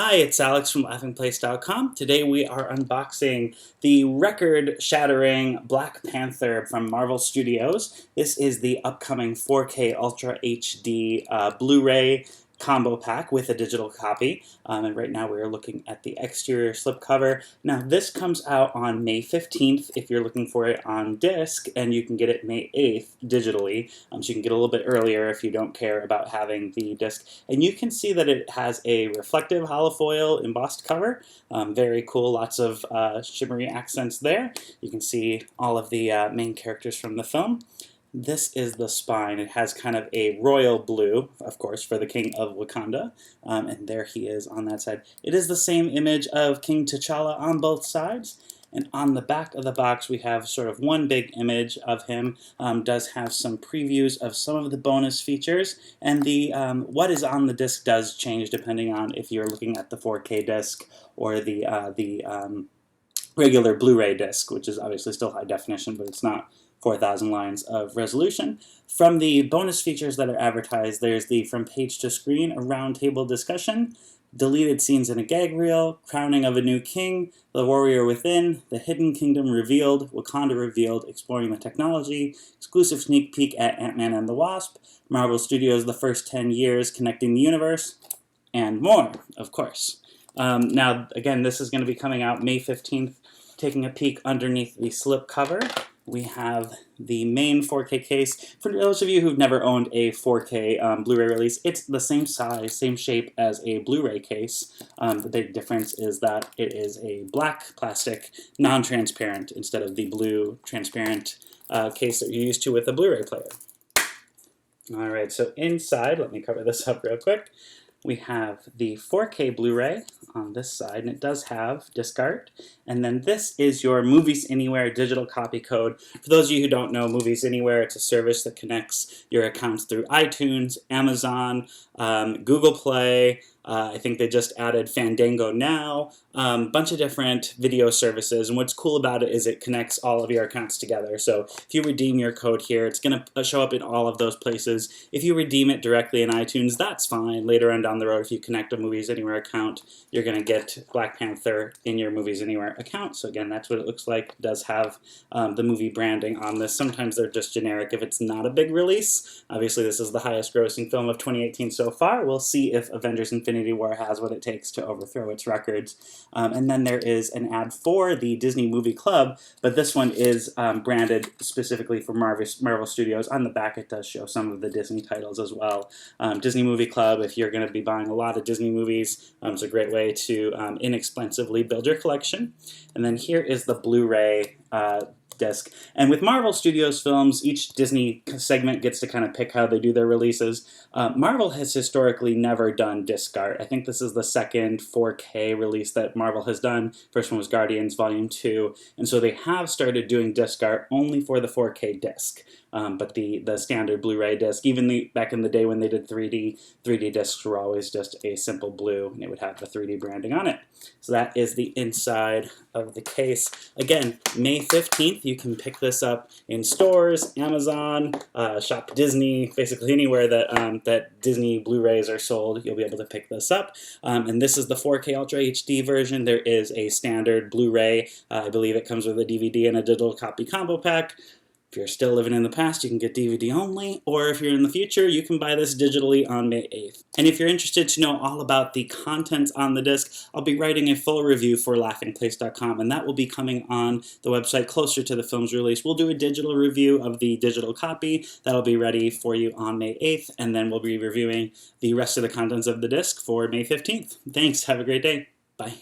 Hi, it's Alex from laughingplace.com. Today we are unboxing the record-shattering Black Panther from Marvel Studios. This is the upcoming 4K Ultra HD Blu-ray Combo Pack with a digital copy. And right now we're looking at the exterior slipcover. Now this comes out on May 15th if you're looking for it on disc, and you can get it May 8th digitally. So you can get a little bit earlier if you don't care about having the disc. And you can see that it has a reflective holofoil embossed cover. Very cool, lots of shimmery accents there. You can see all of the main characters from the film. This is the spine. It has kind of a royal blue, of course, for the King of Wakanda, and there he is on that side. It is the same image of King T'Challa on both sides, and on the back of the box we have sort of one big image of him. Does have some previews of some of the bonus features, and the what is on the disc does change depending on if you're looking at the 4K disc or the regular Blu-ray disc, which is obviously still high definition, but it's not 4,000 lines of resolution. From the bonus features that are advertised, there's the From Page to Screen, a roundtable discussion, deleted scenes in a gag reel, crowning of a new king, the warrior within, the hidden kingdom revealed, Wakanda revealed, exploring the technology, exclusive sneak peek at Ant-Man and the Wasp, Marvel Studios' The First 10 Years Connecting the Universe, and more, of course. Now, again, this is going to be coming out May 15th. Taking a peek underneath the slip cover, we have the main 4K case. For those of you who've never owned a 4K Blu-ray release, it's the same size, same shape as a Blu-ray case. The big difference is that it is a black plastic, non-transparent, instead of the blue transparent case that you're used to with a Blu-ray player. Alright, so inside, let me cover this up real quick. We have the 4K Blu-ray on this side, and it does have disc art. And then this is your Movies Anywhere digital copy code. For those of you who don't know, Movies Anywhere, it's a service that connects your accounts through iTunes, Amazon, Google Play. I think they just added Fandango now, bunch of different video services, and what's cool about it is it connects all of your accounts together. So if you redeem your code here, it's going to show up in all of those places. If you redeem it directly in iTunes, that's fine. Later on down the road, if you connect a Movies Anywhere account, you're going to get Black Panther in your Movies Anywhere account. So again, that's what it looks like. It does have the movie branding on this. Sometimes they're just generic if it's not a big release. Obviously, this is the highest grossing film of 2018 so far. We'll see if Avengers Infinity War has what it takes to overthrow its records. And then there is an ad for the Disney Movie Club, but this one is branded specifically for Marvel Studios. On the back it does show some of the Disney titles as well. Disney Movie Club, if you're going to be buying a lot of Disney movies, it's a great way to inexpensively build your collection. And then here is the Blu-ray disc. And with Marvel Studios films, each Disney segment gets to kind of pick how they do their releases. Marvel has historically never done disc art. I think this is the second 4K release that Marvel has done. First one was Guardians Volume 2, and so they have started doing disc art only for the 4K disc. But the standard Blu-ray disc, even back in the day when they did 3D discs were always just a simple blue, and it would have the 3D branding on it. So that is the inside of the case. Again, May 15th, you can pick this up in stores, Amazon, Shop Disney, basically anywhere that that Disney Blu-rays are sold, you'll be able to pick this up. And this is the 4K Ultra HD version. There is a standard Blu-ray. I believe it comes with a DVD and a digital copy combo pack. If you're still living in the past, you can get DVD only, or if you're in the future, you can buy this digitally on May 8th. And if you're interested to know all about the contents on the disc, I'll be writing a full review for laughingplace.com, and that will be coming on the website closer to the film's release. We'll do a digital review of the digital copy. That'll be ready for you on May 8th, and then we'll be reviewing the rest of the contents of the disc for May 15th. Thanks. Have a great day. Bye.